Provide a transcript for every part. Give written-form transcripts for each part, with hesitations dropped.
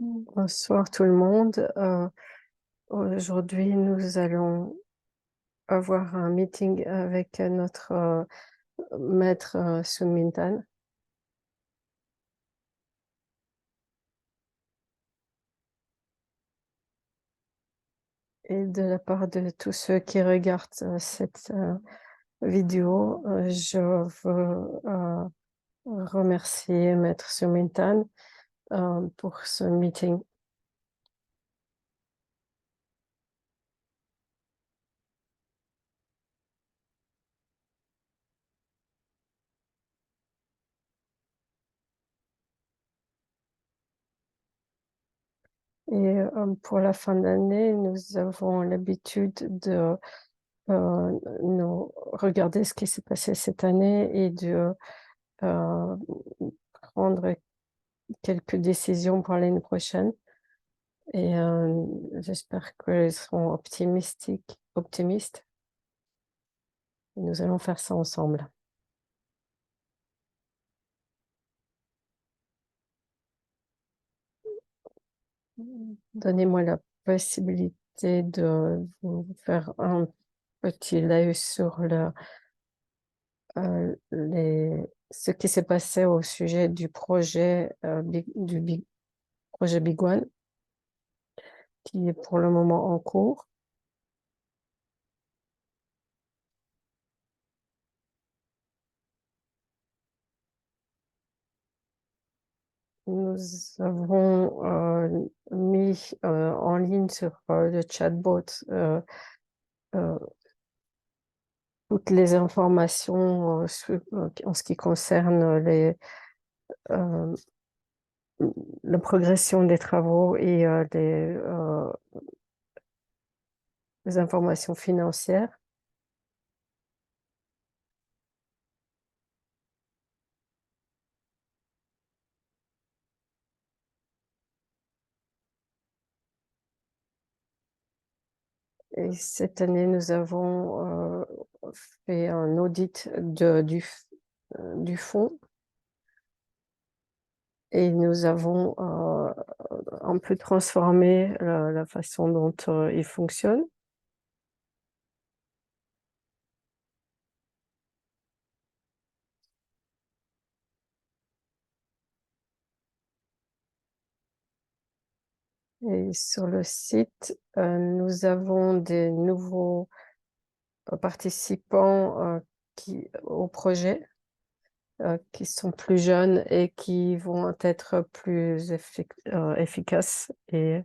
Bonsoir tout le monde. Aujourd'hui, nous allons avoir un meeting avec notre maître Sun Mintan. Et de la part de tous ceux qui regardent cette vidéo, je veux remercier maître Sun Mintan pour ce meeting. Et pour la fin d'année, nous avons l'habitude de nous regarder ce qui s'est passé cette année et de euh, prendre quelques décisions pour l'année prochaine. Et j'espère qu'ils seront optimistes. Et nous allons faire ça ensemble. Donnez-moi la possibilité de vous faire un petit live sur ce qui s'est passé au sujet du projet, projet Big One, qui est pour le moment en cours. Nous avons mis en ligne sur le chatbot euh, toutes les informations en ce qui concerne euh, la progression des travaux et les informations financières. Et cette année, nous avons fait un audit du fonds et nous avons un peu transformé la façon dont il fonctionne. Et sur le site, nous avons des nouveaux participants au projet qui sont plus jeunes et qui vont être plus efficaces. Et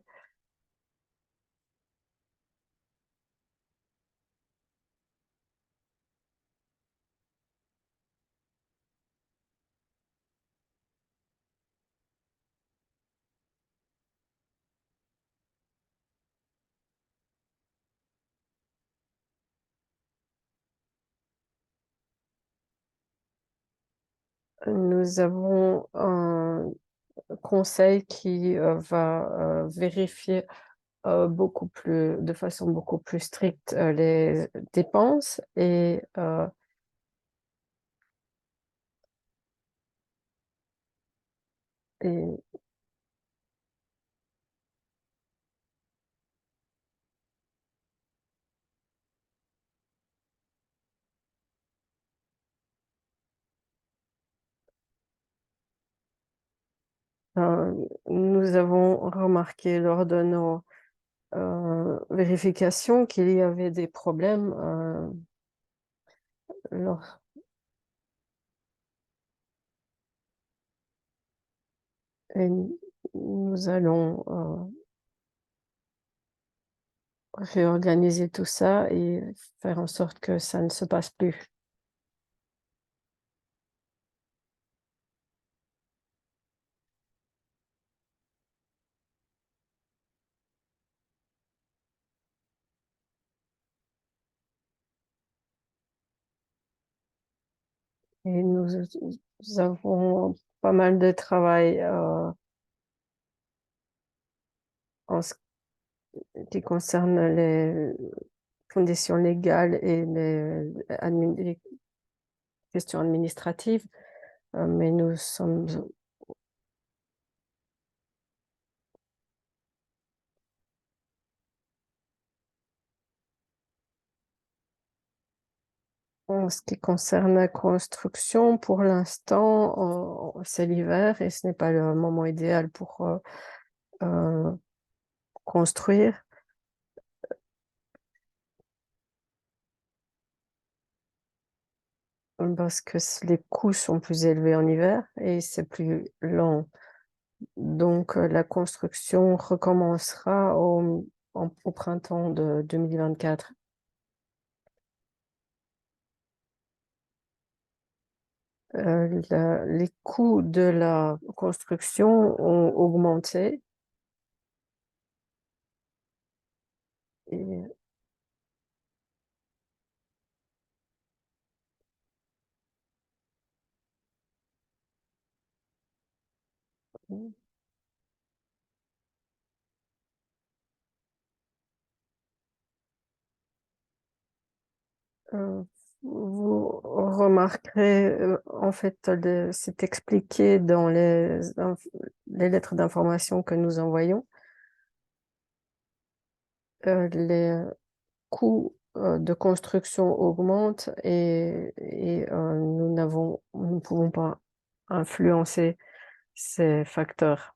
nous avons un conseil qui va vérifier de façon beaucoup plus stricte les dépenses et nous avons remarqué lors de nos vérifications qu'il y avait des problèmes lors- et nous allons réorganiser tout ça et faire en sorte que ça ne se passe plus. Et nous avons pas mal de travail en ce qui concerne les conditions légales et les questions administratives, mais nous sommes En ce qui concerne la construction, pour l'instant, c'est l'hiver et ce n'est pas le moment idéal pour euh, construire parce que les coûts sont plus élevés en hiver et c'est plus lent. Donc, la construction recommencera au printemps de 2024. Les coûts de la construction ont augmenté et euh, vous remarquerez, en fait, c'est expliqué dans les lettres d'information que nous envoyons. Les coûts de construction augmentent et nous ne pouvons pas influencer ces facteurs.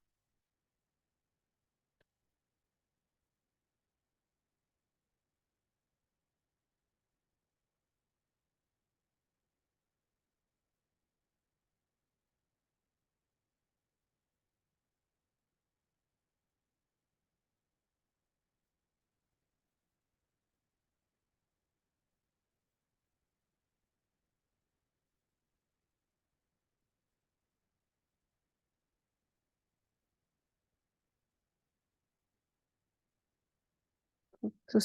Tout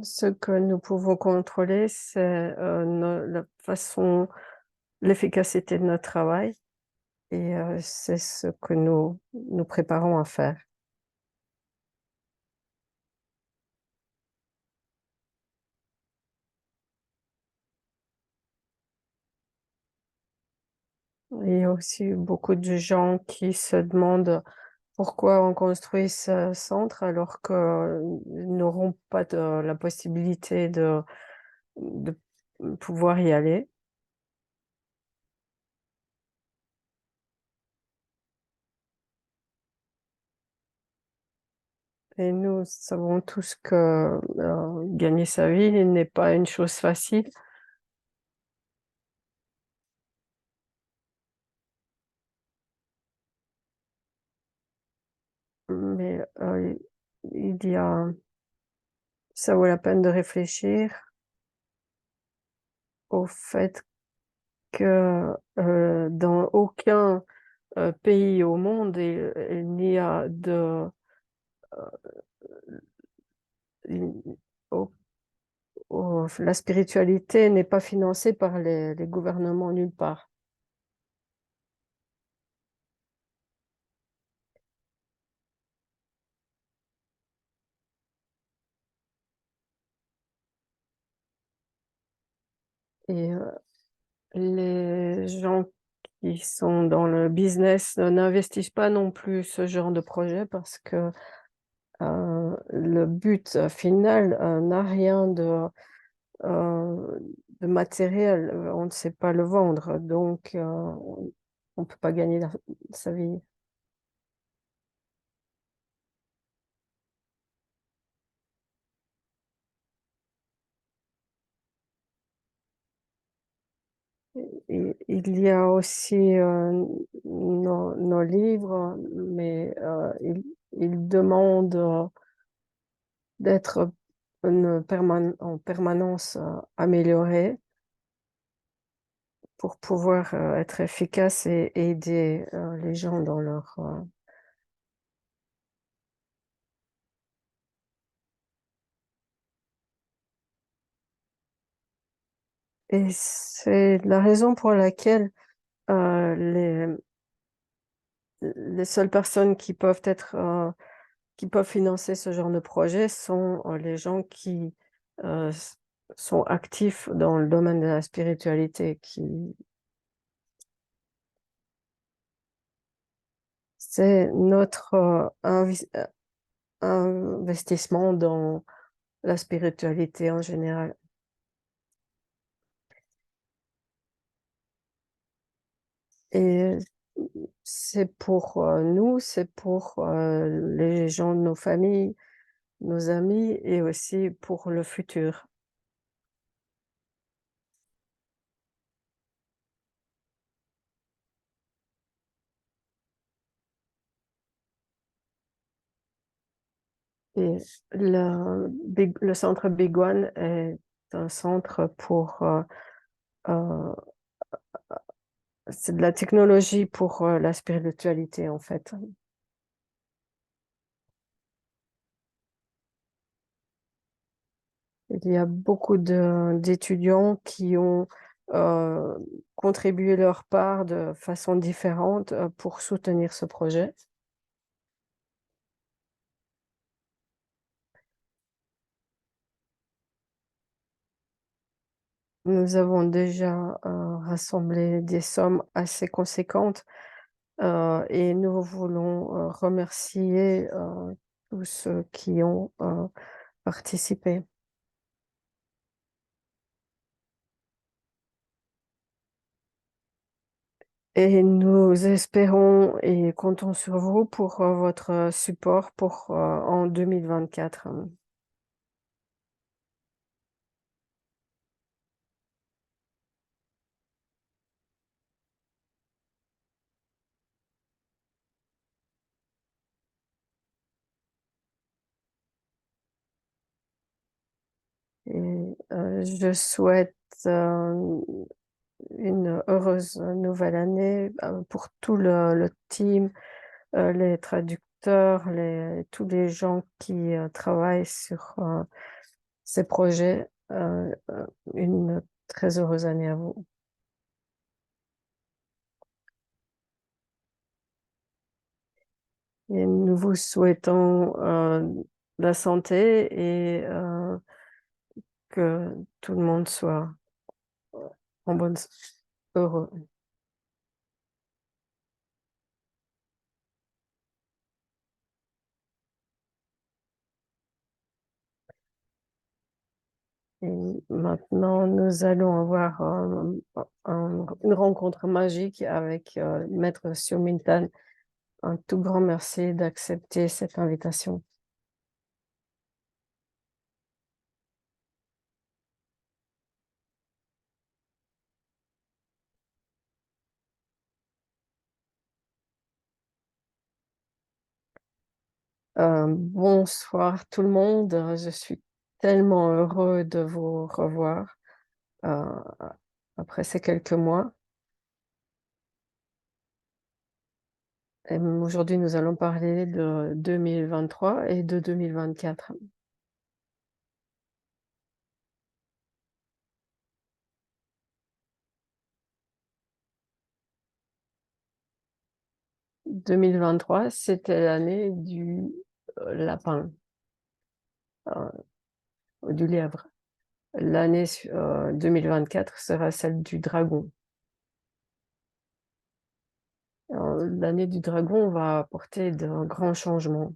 ce que nous pouvons contrôler, c'est la façon, l'efficacité de notre travail et c'est ce que nous nous préparons à faire. Il y a aussi beaucoup de gens qui se demandent pourquoi on construit ce centre alors qu'ils n'auront pas la possibilité de pouvoir y aller. Et nous savons tous que gagner sa vie n'est pas une chose facile, mais il y a, ça vaut la peine de réfléchir au fait que dans aucun pays au monde, il n'y a il- au- la spiritualité n'est pas financée par les gouvernements nulle part. Et les gens qui sont dans le business n'investissent pas non plus ce genre de projet parce que le but final n'a rien euh, de matériel. On ne sait pas le vendre, donc on ne peut pas gagner sa vie. Et il y a aussi nos livres, mais ils demandent d'être en permanence améliorés pour pouvoir être efficace et aider les gens dans leur... Et c'est la raison pour laquelle euh, les, les seules personnes qui peuvent financer ce genre de projet sont les gens qui sont actifs dans le domaine de la spiritualité, c'est notre investissement dans la spiritualité en général. Et c'est pour nous, c'est pour les gens de nos familles, nos amis et aussi pour le futur. Et le centre Big One est un centre pour c'est de la technologie pour la spiritualité en fait. Il y a beaucoup d'étudiants qui ont euh, contribué leur part de façon différente pour soutenir ce projet. Nous avons déjà rassemblé des sommes assez conséquentes et nous voulons remercier tous ceux qui ont participé. Et nous espérons et comptons sur vous pour votre support pour en 2024. Et je souhaite euh, une heureuse nouvelle année pour tout le team, les traducteurs, tous les gens qui travaillent sur ces projets. Une très heureuse année à vous. Et nous vous souhaitons la santé et que tout le monde soit en bonne, heureux. Et maintenant, nous allons avoir une rencontre magique avec Maître Siomintan. Un tout grand merci d'accepter cette invitation. 'Bonsoir tout le monde. Je suis tellement heureux de vous revoir euh, après ces quelques mois. Et aujourd'hui, nous allons parler de 2023 et de 2024. 2023, c'était l'année du lapin, euh, du lièvre. L'année 2024 sera celle du dragon. L'année du dragon va apporter de grands changements.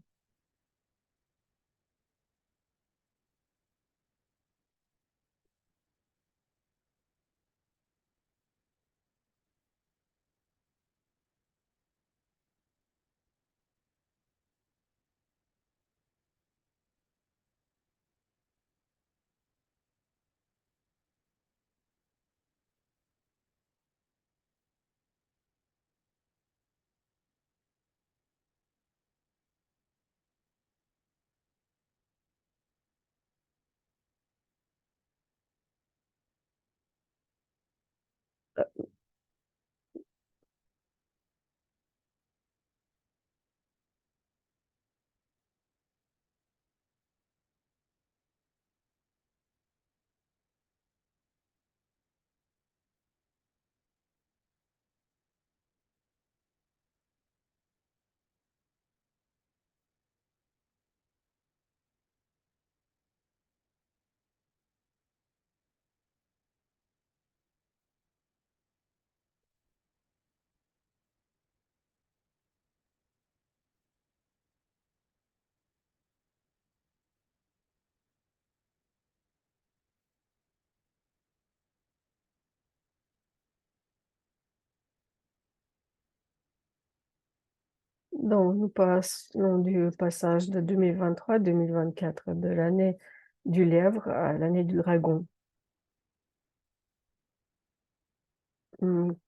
Donc, nous passons du passage de 2023-2024, de l'année du lièvre à l'année du dragon.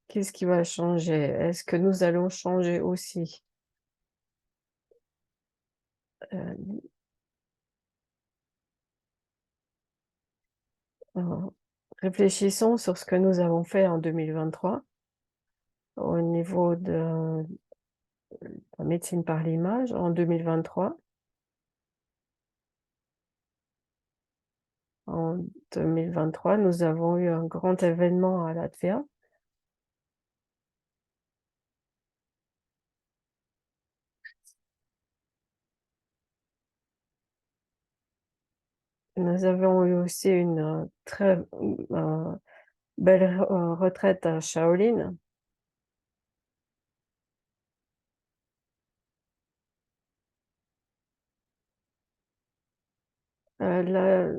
Qu'est-ce qui va changer? Est-ce que nous allons changer aussi? Euh, euh, Réfléchissons sur ce que nous avons fait en 2023 au niveau de la médecine par l'image. En 2023, nous avons eu un grand événement à Latvia. Nous avons eu aussi une très belle retraite à Shaolin. La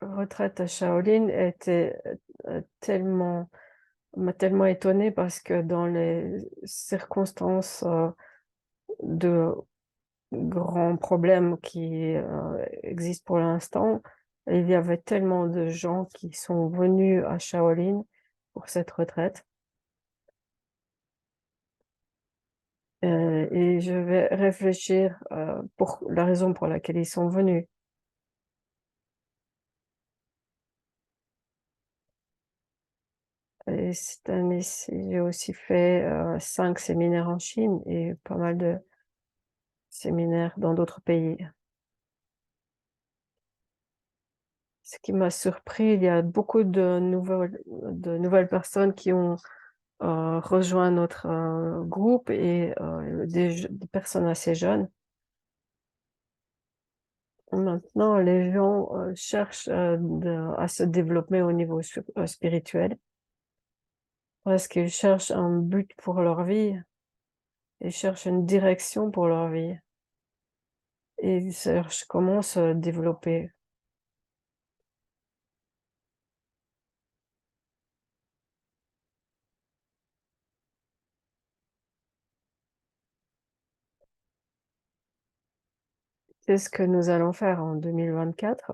retraite à Shaolin était m'a tellement étonnée parce que dans les circonstances de grands problèmes qui existent pour l'instant, il y avait tellement de gens qui sont venus à Shaolin pour cette retraite. Et je vais réfléchir pour la raison pour laquelle ils sont venus. Et cette année-ci, j'ai aussi fait 5 séminaires en Chine et pas mal de séminaires dans d'autres pays. Ce qui m'a surpris, il y a beaucoup de nouvelles personnes qui ont rejoint notre groupe et des personnes assez jeunes. Maintenant, les gens cherchent à se développer au niveau spirituel parce qu'ils cherchent un but pour leur vie, ils cherchent une direction pour leur vie et ils cherchent comment se développer. C'est ce que nous allons faire en 2024,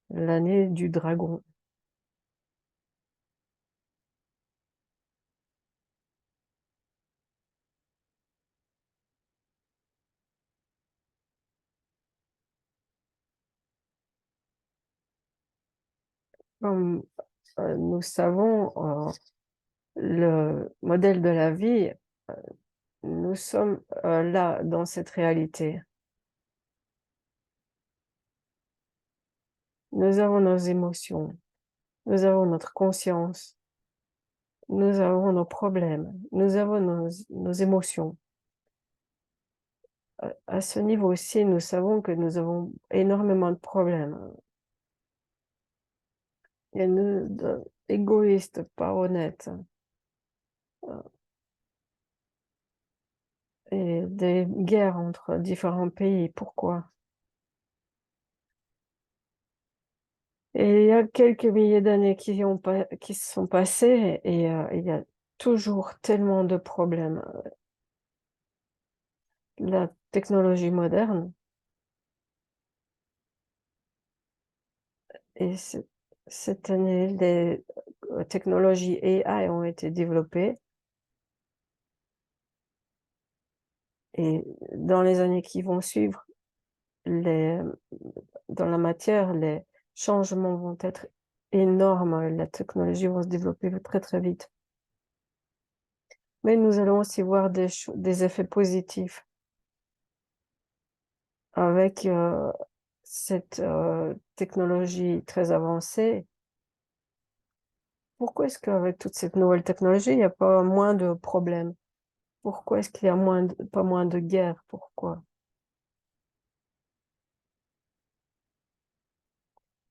l'année du dragon. Comme nous savons, le modèle de la vie, nous sommes là dans cette réalité. Nous avons nos émotions, nous avons notre conscience, nous avons nos problèmes, nous avons nos émotions. À ce niveau-ci, nous savons que nous avons énormément de problèmes. Il y a égoïstes, pas honnêtes, euh, et des guerres entre différents pays. Pourquoi? Et il y a quelques milliers d'années qui se sont passées et il y a toujours tellement de problèmes. La technologie moderne et cette année, les technologies AI ont été développées et dans les années qui vont suivre, les, dans la matière, les changements vont être énormes. La technologie va se développer très, très vite. Mais nous allons aussi voir des effets positifs avec cette technologie très avancée. Pourquoi est-ce qu'avec toute cette nouvelle technologie, il n'y a pas moins de problèmes? Pourquoi est-ce qu'il y a pas moins de guerres? Pourquoi?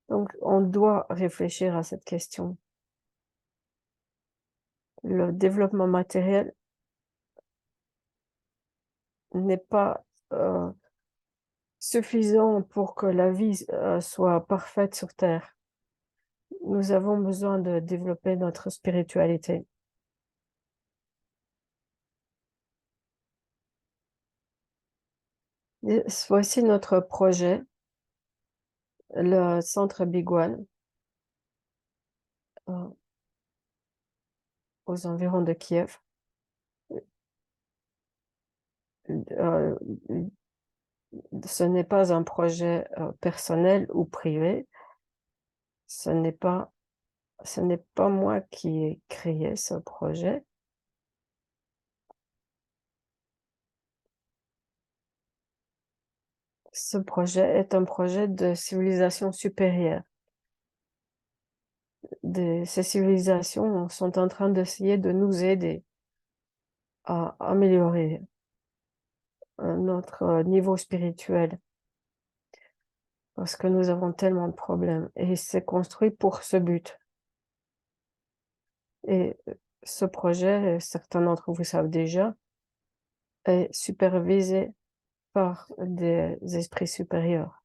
Donc, on doit réfléchir à cette question. Le développement matériel n'est pas suffisant pour que la vie soit parfaite sur Terre. Nous avons besoin de développer notre spiritualité. Voici notre projet, le centre Big One, euh, aux environs de Kiev. Euh, Ce n'est pas un projet personnel ou privé. Ce n'est pas, ce n'est pas moi qui ai créé ce projet. Ce projet est un projet de civilisation supérieure. Ces civilisations sont en train d'essayer de nous aider à améliorer notre niveau spirituel parce que nous avons tellement de problèmes et c'est construit pour ce but. Et ce projet, certains d'entre vous savent déjà, est supervisé par des esprits supérieurs.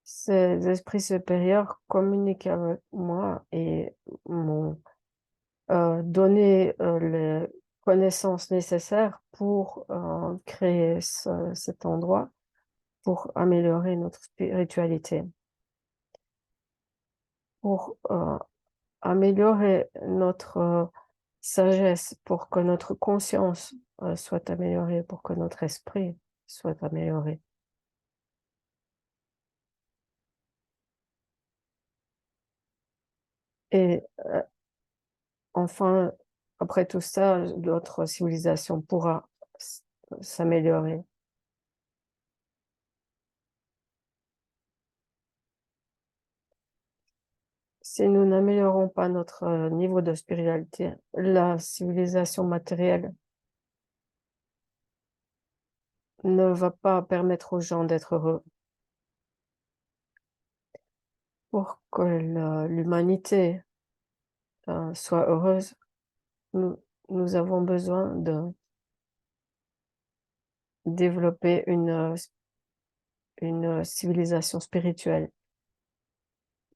Ces esprits supérieurs communiquent avec moi et m'ont donné les connaissances nécessaires pour créer cet endroit, pour améliorer notre spiritualité, pour améliorer notre sagesse, pour que notre conscience soit améliorée, pour que notre esprit soit amélioré. Et enfin, après tout ça, notre civilisation pourra s'améliorer. Si nous n'améliorons pas notre niveau de spiritualité, la civilisation matérielle ne va pas permettre aux gens d'être heureux. Pour que l'humanité soit heureuse, nous, nous avons besoin de développer une civilisation spirituelle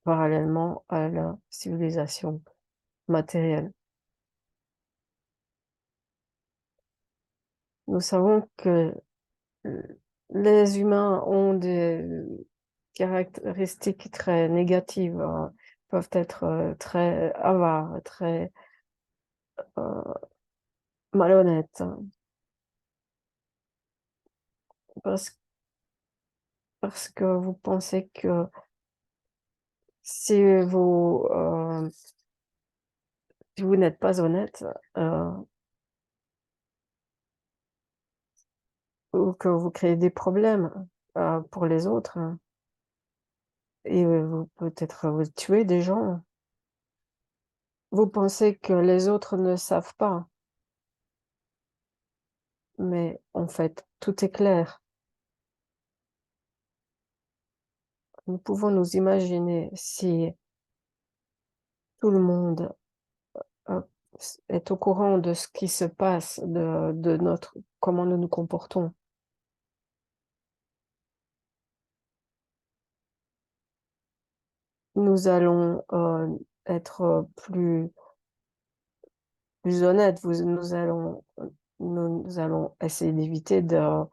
parallèlement à la civilisation matérielle. Nous savons que les humains ont des caractéristiques très négatives, peuvent être très avares, très euh, malhonnêtes, hein, parce, parce que vous pensez que si si vous n'êtes pas honnête, euh, ou que vous créez des problèmes pour les autres, hein, et vous peut-être vous tuez des gens, vous pensez que les autres ne savent pas, mais en fait, tout est clair. Nous pouvons nous imaginer si tout le monde euh, est au courant de ce qui se passe, de comment nous nous comportons. Nous allons être plus honnêtes. Nous allons essayer d'éviter de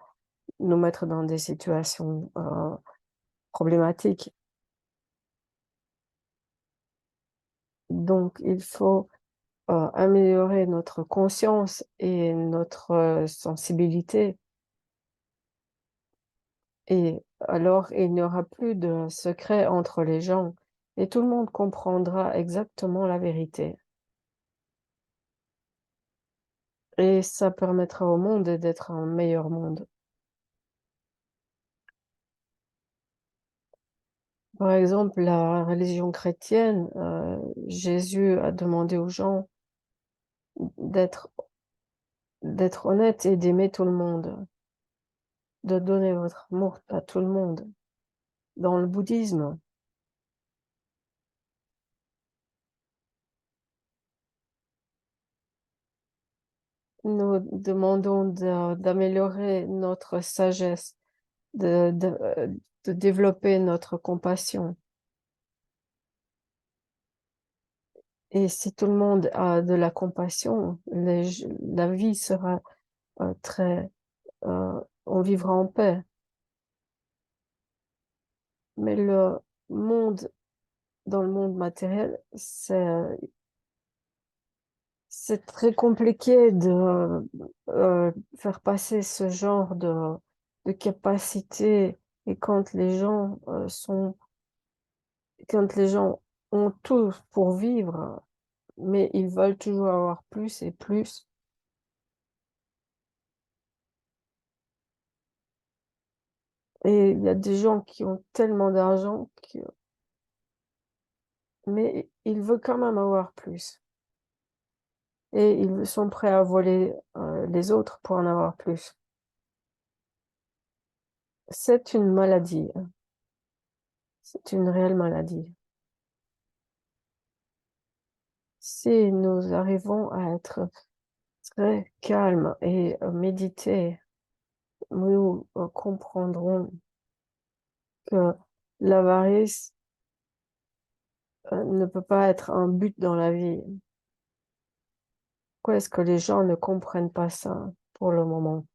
nous mettre dans des situations problématiques. Donc, il faut améliorer notre conscience et notre sensibilité. Et alors, il n'y aura plus de secret entre les gens et tout le monde comprendra exactement la vérité. Et ça permettra au monde d'être un meilleur monde. Par exemple, la religion chrétienne, Jésus a demandé aux gens d'être d'être honnêtes et d'aimer tout le monde, de donner votre amour à tout le monde. Dans le bouddhisme, nous demandons d'améliorer notre sagesse, de, de, euh, de développer notre compassion. Et si tout le monde a de la compassion, la vie sera très, on vivra en paix. Mais monde, dans le monde matériel, c'est très compliqué de faire passer ce genre de capacité. Et quand les gens ont tout pour vivre, mais ils veulent toujours avoir plus et plus. Et il y a des gens qui ont tellement d'argent, mais ils veulent quand même avoir plus. Et ils sont prêts à voler les autres pour en avoir plus. C'est une maladie, hein. C'est une réelle maladie. Si nous arrivons à être très calmes et méditer, nous comprendrons que l'avarice ne peut pas être un but dans la vie. Pourquoi est-ce que les gens ne comprennent pas ça pour le moment?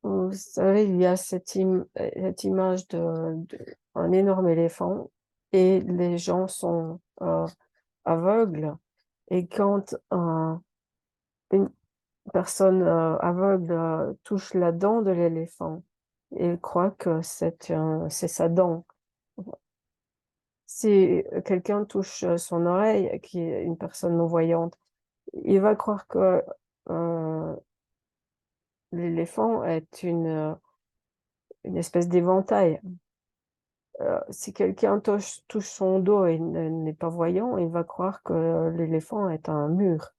Vous savez, il y a cette image un énorme éléphant et les gens sont aveugles. Et quand une personne aveugle touche la dent de l'éléphant, il croit que c'est sa dent. Si quelqu'un touche son oreille, qui est une personne non-voyante, il va croire que euh, l'éléphant est une espèce d'éventail. Si quelqu'un touche son dos et n'est pas voyant, il va croire que l'éléphant est un mur.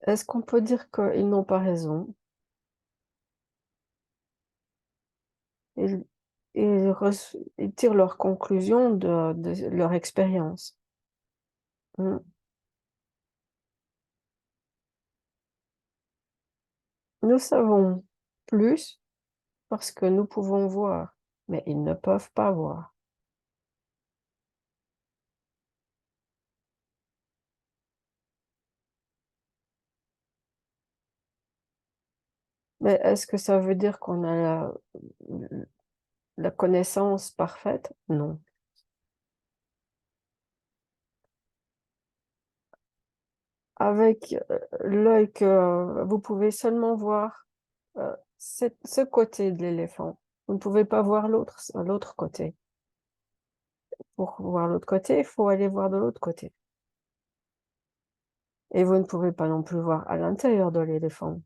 Est-ce qu'on peut dire qu'ils n'ont pas raison? Ils, ils tirent leurs conclusions de leur expérience. Mm. Nous savons plus parce que nous pouvons voir, mais ils ne peuvent pas voir. Mais est-ce que ça veut dire qu'on a la connaissance parfaite? Non. Avec l'œil que vous pouvez seulement voir ce côté de l'éléphant. Vous ne pouvez pas voir l'autre côté. Pour voir l'autre côté, il faut aller voir de l'autre côté. Et vous ne pouvez pas non plus voir à l'intérieur de l'éléphant.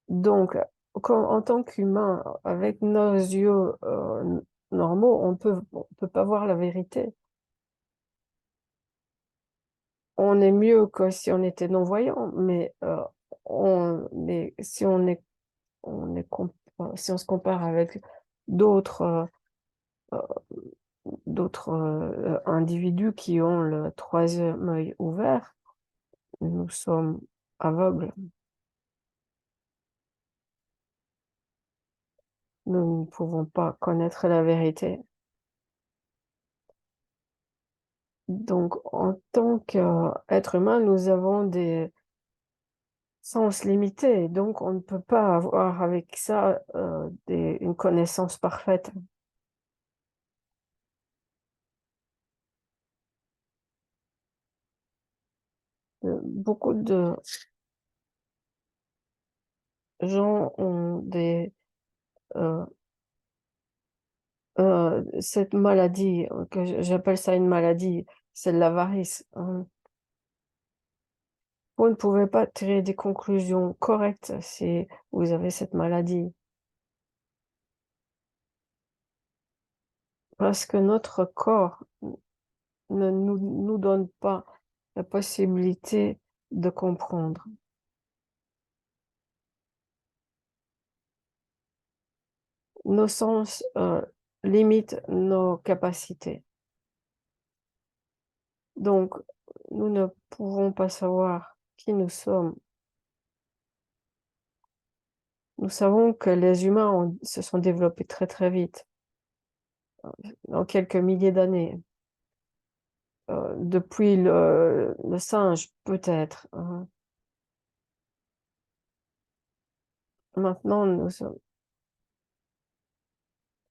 Donc, en tant qu'humain, avec nos yeux normaux, on peut pas voir la vérité. On est mieux que si on était non-voyant, mais si si on se compare avec d'autres euh, d'autres individus qui ont le troisième œil ouvert, nous sommes aveugles. Nous ne pouvons pas connaître la vérité. Donc, en tant qu'être humain, nous avons des sens limités. Donc, on ne peut pas avoir avec ça une connaissance parfaite. Beaucoup de gens ont euh, cette maladie, que j'appelle ça une maladie, c'est l'avarice. Vous ne pouvez pas tirer des conclusions correctes si vous avez cette maladie, parce que notre corps ne nous donne pas la possibilité de comprendre. Nos sens limitent nos capacités. Donc, nous ne pouvons pas savoir qui nous sommes Nous savons que les humains se sont développés très très vite, en quelques milliers d'années. Depuis le singe, peut-être, hein. Maintenant,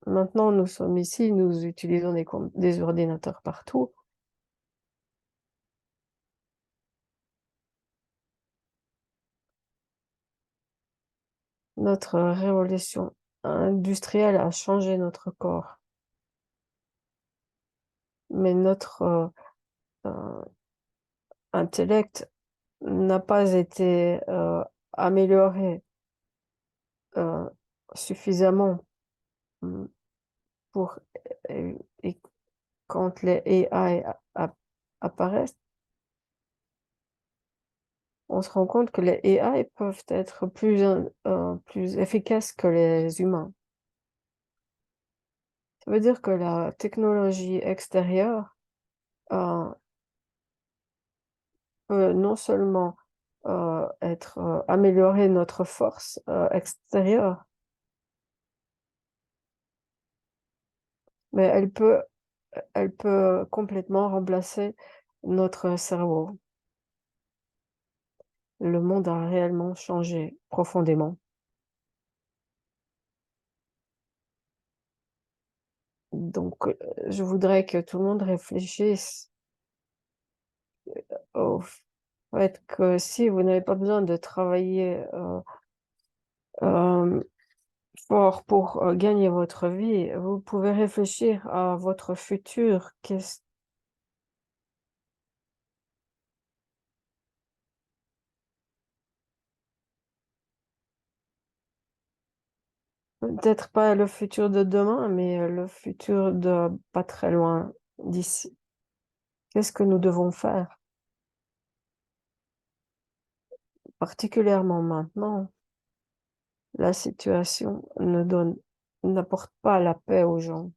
maintenant, nous sommes ici, nous utilisons des ordinateurs partout. Notre révolution industrielle a changé notre corps, mais notre euh, intellect n'a pas été amélioré euh, suffisamment mm, pour et quand les AI apparaissent, on se rend compte que les AI peuvent être plus efficaces que les humains. Ça veut dire que la technologie extérieure euh, peut non seulement être améliorer notre force extérieure, mais elle peut complètement remplacer notre cerveau. Le monde a réellement changé profondément. Donc, je voudrais que tout le monde réfléchisse au fait que si vous n'avez pas besoin de travailler euh, fort pour gagner votre vie, vous pouvez réfléchir à votre futur. Peut-être pas le futur de demain, mais le futur de pas très loin d'ici. Qu'est-ce que nous devons faire, particulièrement maintenant? La situation n'apporte pas la paix aux gens.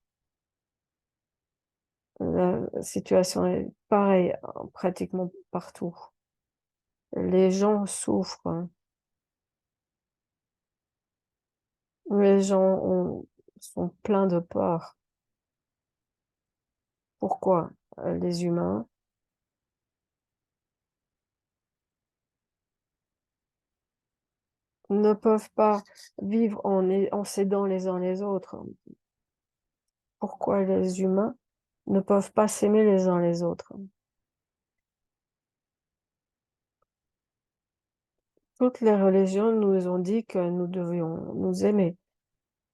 La situation est pareille pratiquement partout. Les gens souffrent, hein. Les gens sont pleins de peur. Pourquoi? Les humains ne peuvent pas vivre en s'aidant les uns les autres. Pourquoi les humains ne peuvent pas s'aimer les uns les autres? Toutes les religions nous ont dit que nous devions nous aimer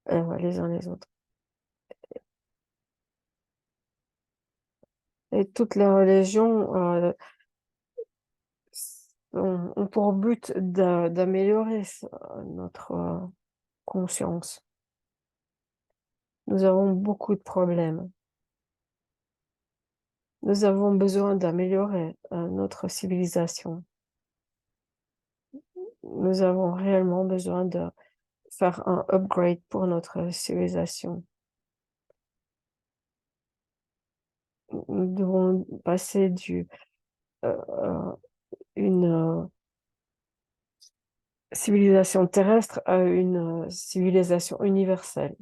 les uns les autres. Et toutes les religions ont pour but d'améliorer notre conscience. Nous avons beaucoup de problèmes. Nous avons besoin d'améliorer notre civilisation. Nous avons réellement besoin de faire un upgrade pour notre civilisation. Nous devons passer une civilisation terrestre à une civilisation universelle.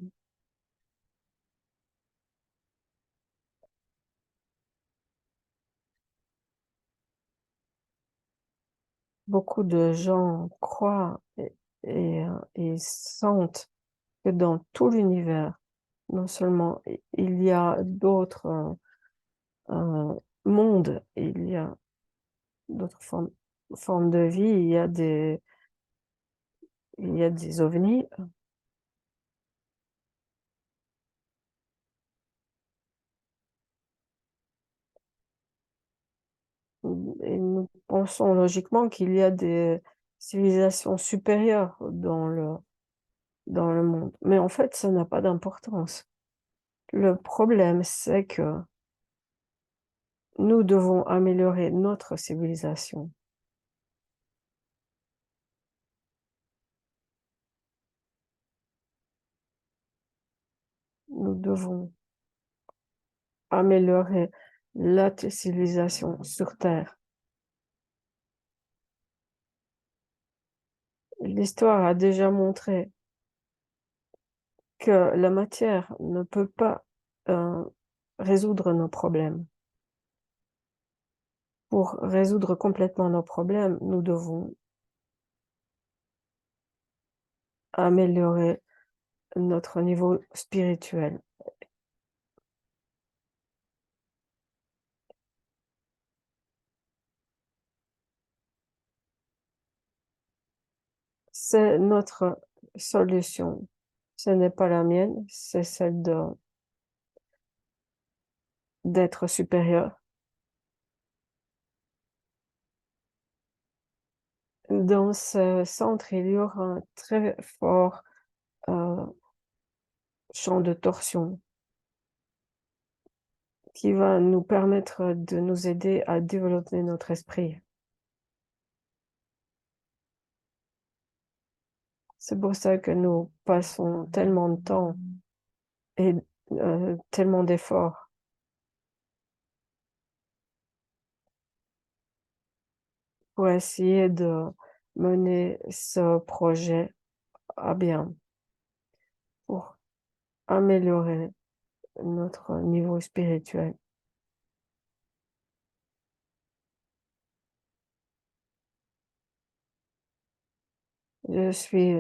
Beaucoup de gens croient et sentent que dans tout l'univers, non seulement il y a d'autres mondes, il y a d'autres formes de vie, il y a des ovnis, et nous pensons logiquement qu'il y a des civilisations supérieures dans le monde. Mais en fait, ça n'a pas d'importance. Le problème, c'est que nous devons améliorer notre civilisation. Nous devons améliorer la civilisation sur Terre. L'histoire a déjà montré que la matière ne peut pas euh, résoudre nos problèmes. Pour résoudre complètement nos problèmes, nous devons améliorer notre niveau spirituel. C'est notre solution. Ce n'est pas la mienne, c'est celle d'être supérieur. Dans ce centre, il y aura un très fort euh, champ de torsion qui va nous permettre de nous aider à développer notre esprit. C'est pour ça que nous passons tellement de temps et tellement d'efforts pour essayer de mener ce projet à bien, pour améliorer notre niveau spirituel. Je suis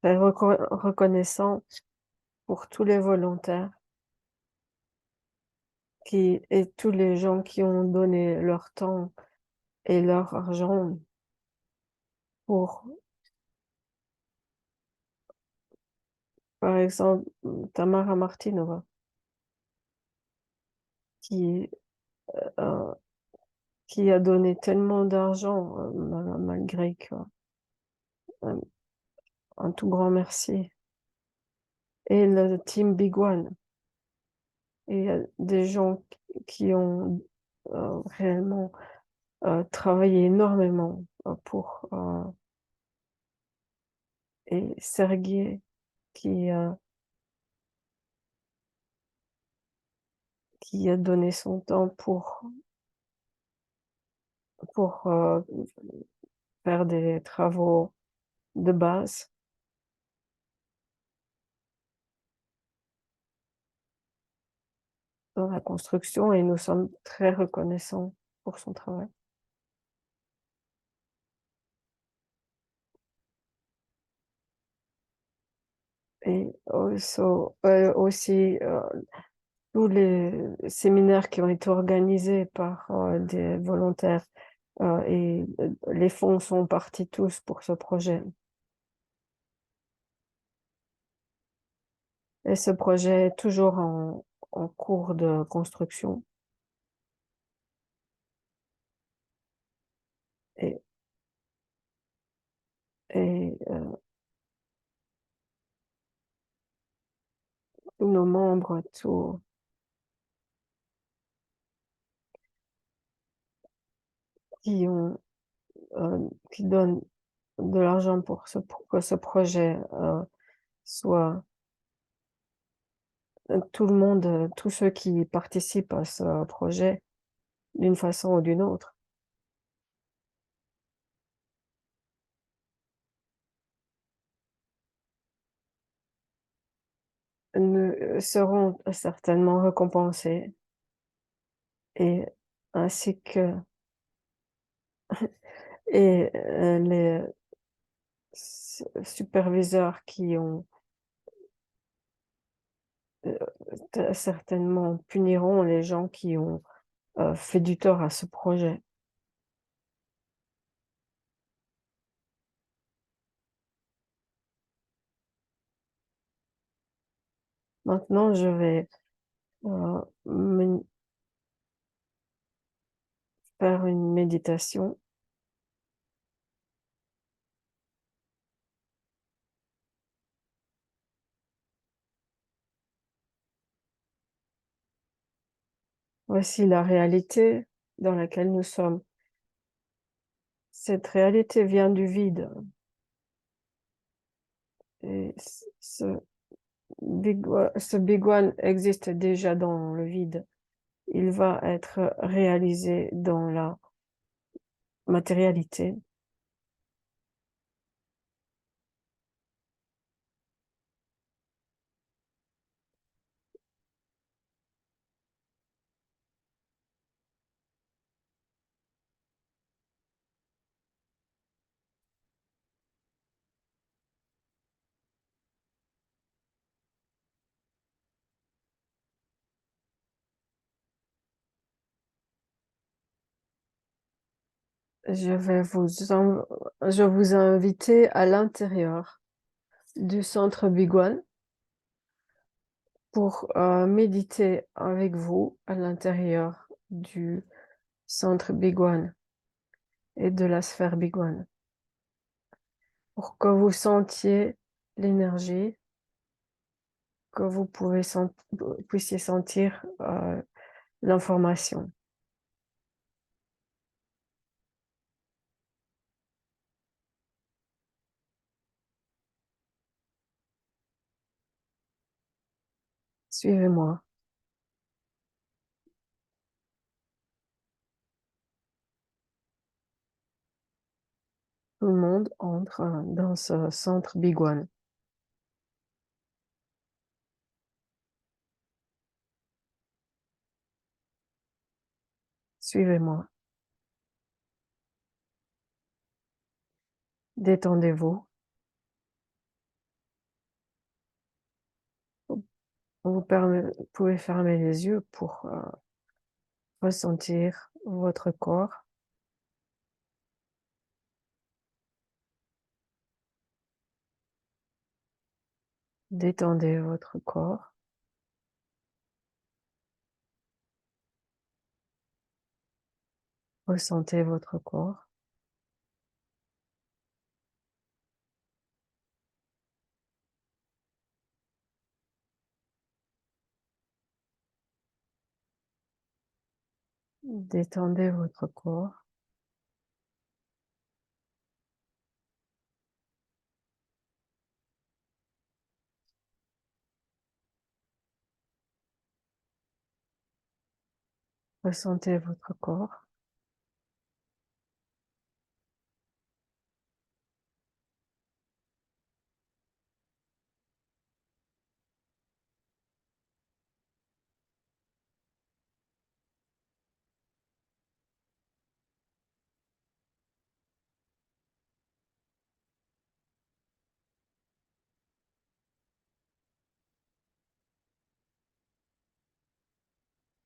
très reconnaissant pour tous les volontaires et tous les gens qui ont donné leur temps et leur argent pour, par exemple, Tamara Martinova, qui, euh, qui a donné tellement d'argent, malgré que, un, un tout grand merci. Et le team Big One. Et il y a des gens qui ont réellement travaillé énormément et Sergei qui, qui a donné son temps pour faire des travaux de base dans la construction et nous sommes très reconnaissants pour son travail. Et aussi tous les séminaires qui ont été organisés par des volontaires et les fonds sont partis tous pour ce projet. Et ce projet est toujours en cours de construction. Et, et tous nos membres, qui ont, qui donnent de l'argent pour que ce projet soit tout le monde, tous ceux qui participent à ce projet d'une façon ou d'une autre, seront certainement récompensés et ainsi que les superviseurs qui ont certainement puniront les gens qui ont fait du tort à ce projet. Maintenant, je vais faire une méditation. Voici la réalité dans laquelle nous sommes. Cette réalité vient du vide. Et ce Big One existe déjà dans le vide. Il va être réalisé dans la matérialité. Je vais je vous ai invité à l'intérieur du centre Bigone pour méditer avec vous à l'intérieur du centre Bigone et de la sphère Bigone pour que vous sentiez l'énergie, que vous puissiez sentir l'information. Suivez-moi. Tout le monde entre dans ce centre Bigone. Suivez-moi. Détendez-vous. Pouvez fermer les yeux pour ressentir votre corps. Détendez votre corps. Ressentez votre corps. Détendez votre corps. Ressentez votre corps.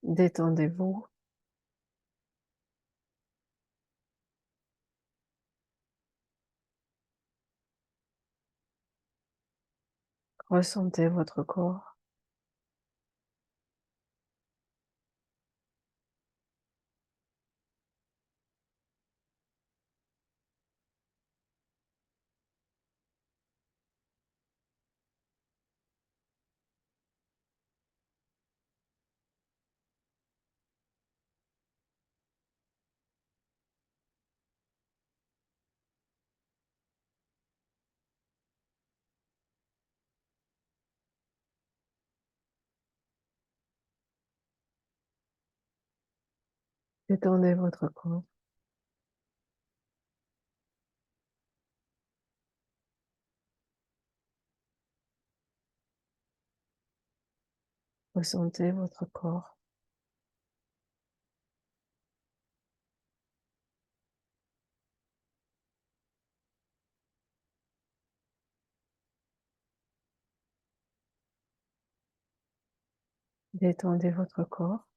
Détendez-vous. Ressentez votre corps. Détendez votre corps. Ressentez votre corps. Détendez votre corps.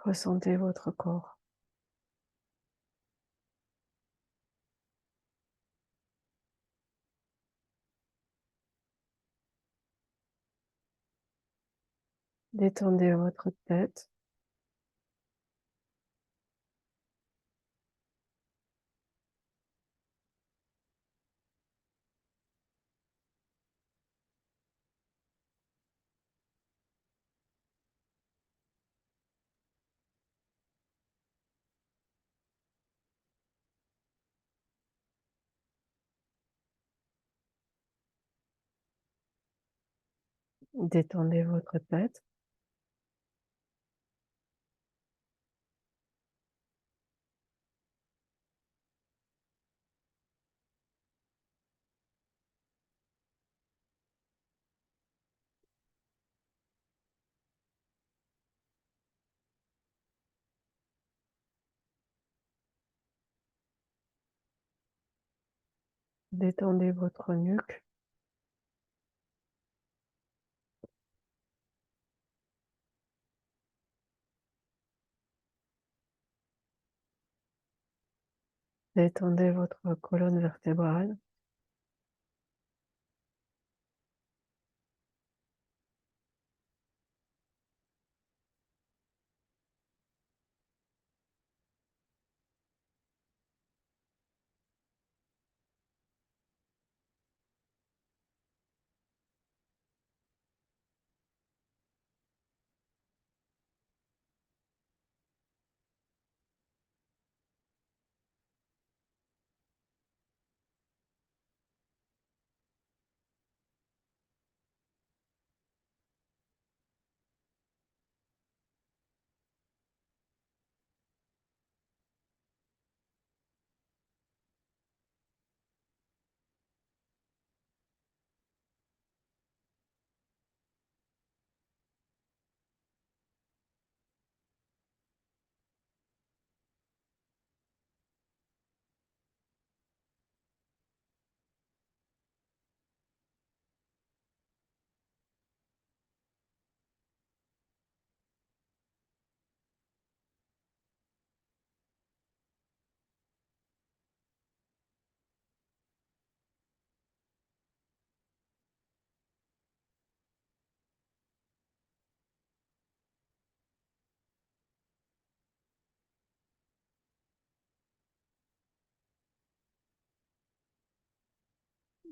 Ressentez votre corps. Détendez votre tête. Détendez votre tête. Détendez votre nuque. Détendez votre colonne vertébrale.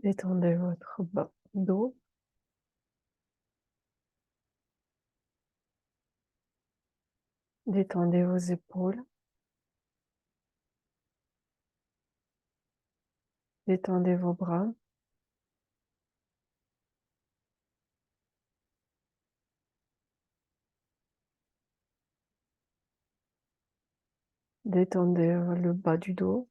Détendez votre bas dos. Détendez vos épaules. Détendez vos bras. Détendez le bas du dos.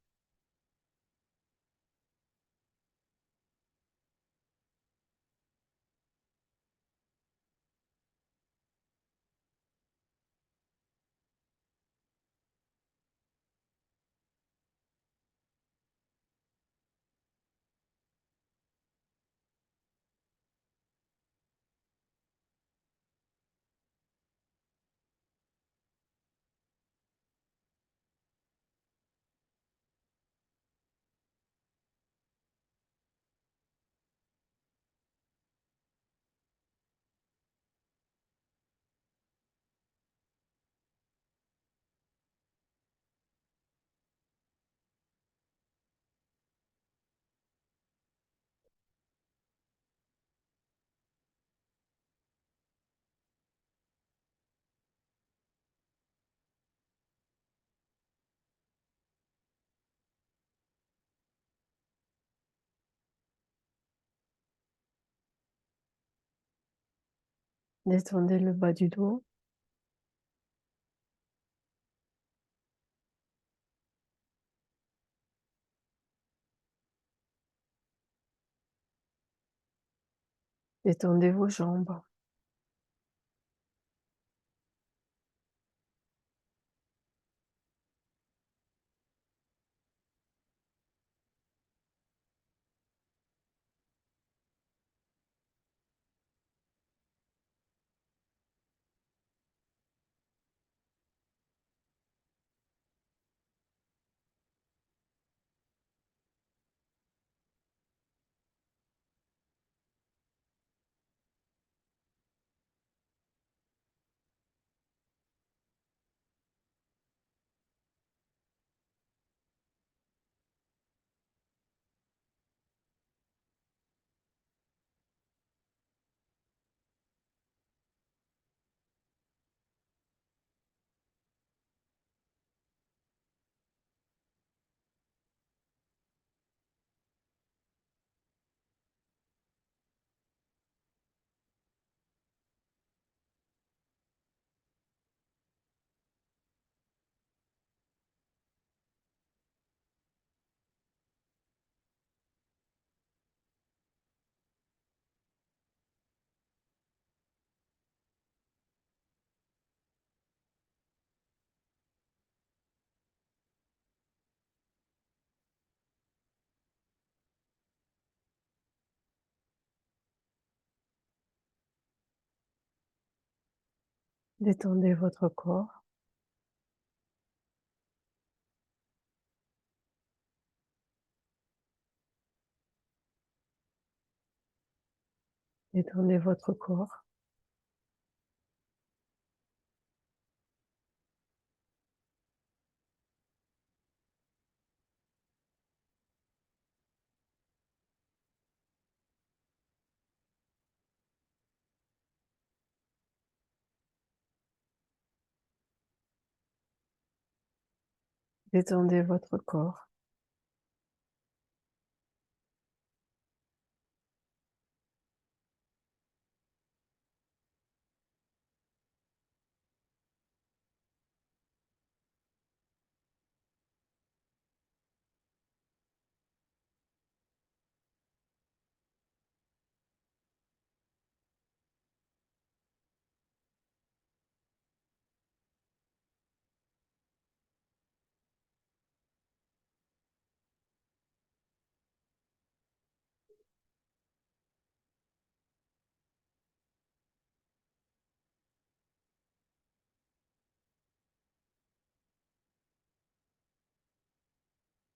Détendez le bas du dos. Détendez vos jambes. Détendez votre corps. Détendez votre corps. Détendez votre corps.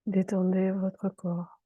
Détendez votre corps.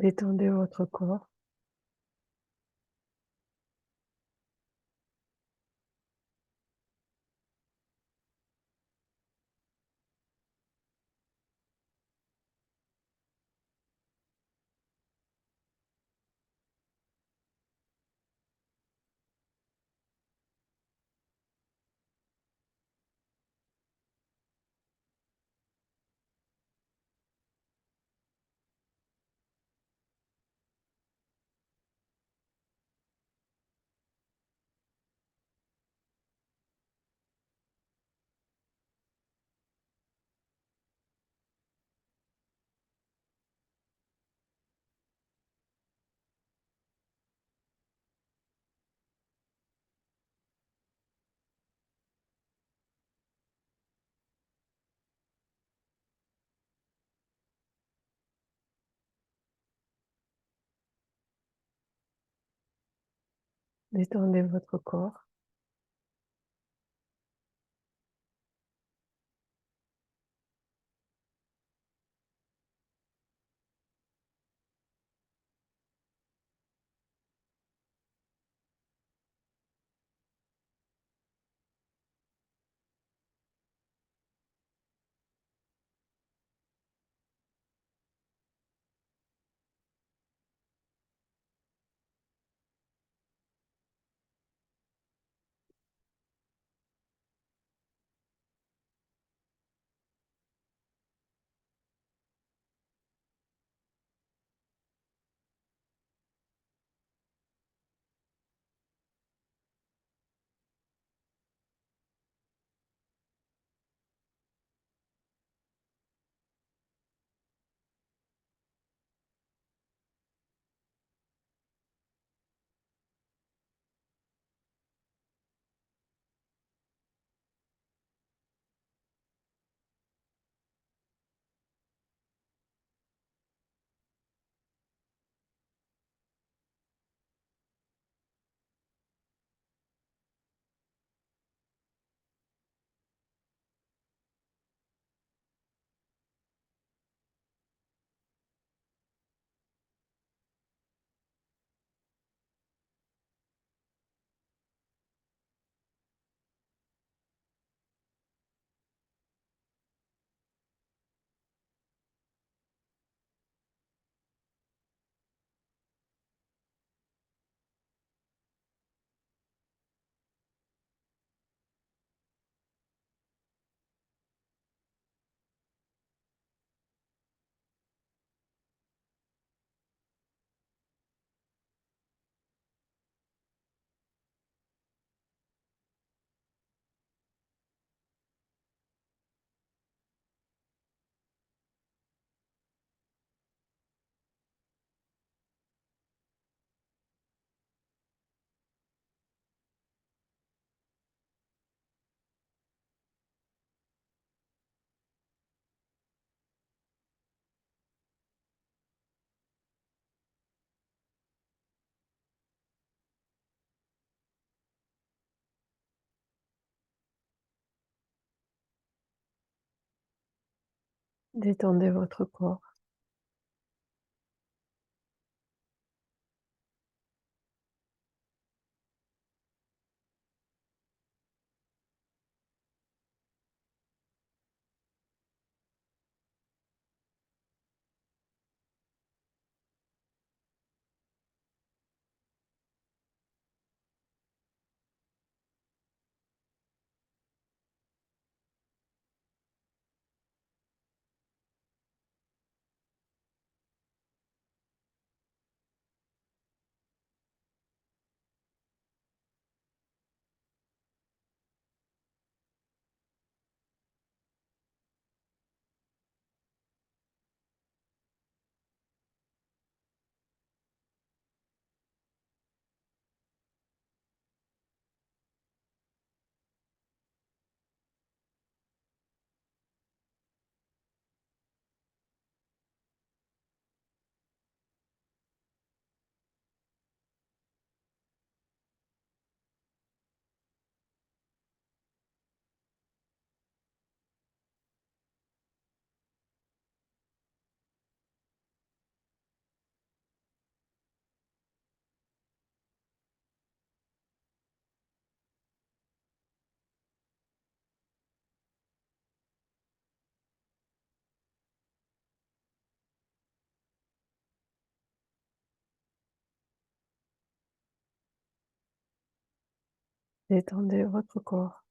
Détendez votre corps. Détendez votre corps. Détendez votre corps. Détendez votre corps.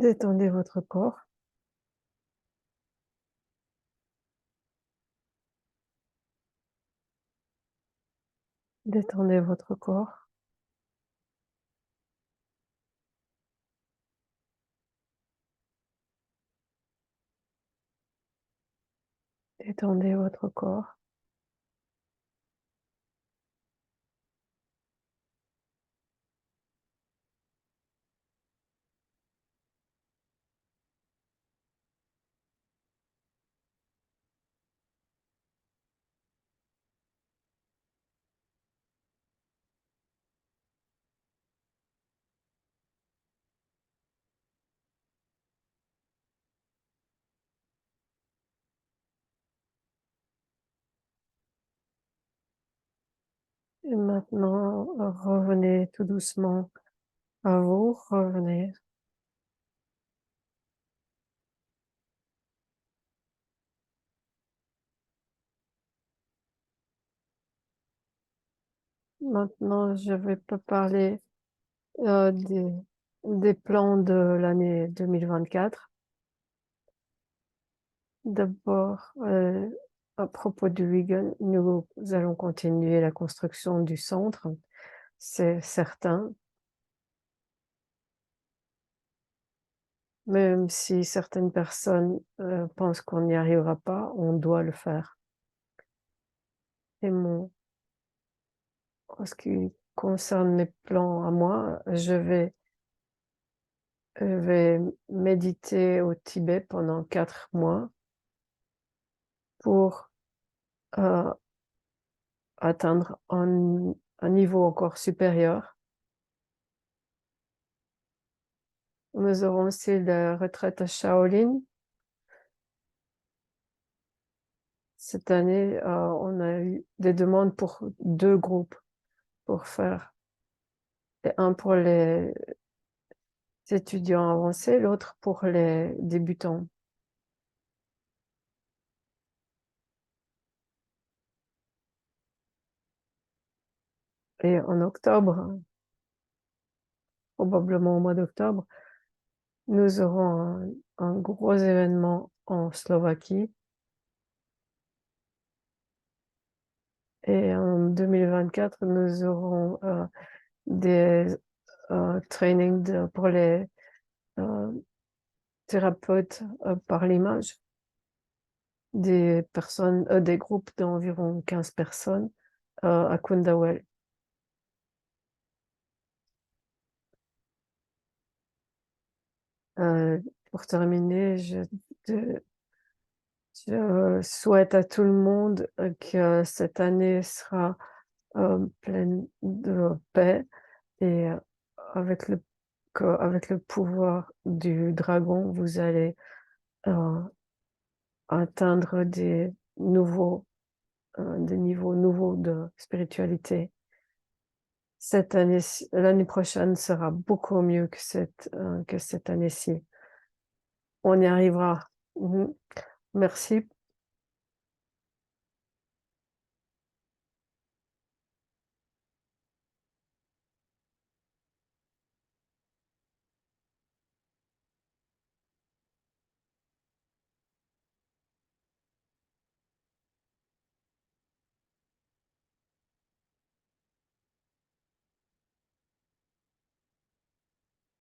Détendez votre corps. Détendez votre corps. Détendez votre corps. Et maintenant, revenez tout doucement à vous. Revenez. Maintenant, je vais pas parler des plans de l'année 2024. D'abord, à propos du Wigan, nous allons continuer la construction du centre, c'est certain, même si certaines personnes pensent qu'on n'y arrivera pas, on doit le faire. Et en ce qui concerne mes plans à moi, je vais méditer au Tibet pendant 4 mois pour euh, atteindre un niveau encore supérieur. Nous aurons aussi la retraite à Shaolin. Cette année, on a eu des demandes pour 2 groupes pour faire. Et un pour les étudiants avancés, l'autre pour les débutants. Et en octobre, probablement au mois d'octobre, nous aurons un gros événement en Slovaquie. Et en 2024, nous aurons des trainings pour les euh, thérapeutes par l'image, des groupes d'environ 15 personnes à Kundawel. Euh, pour terminer, je souhaite à tout le monde que cette année sera pleine de paix et avec avec le pouvoir du dragon, vous allez euh, atteindre des niveaux nouveaux de spiritualité. L'année prochaine sera beaucoup mieux que cette année-ci. On y arrivera. Mhm. Merci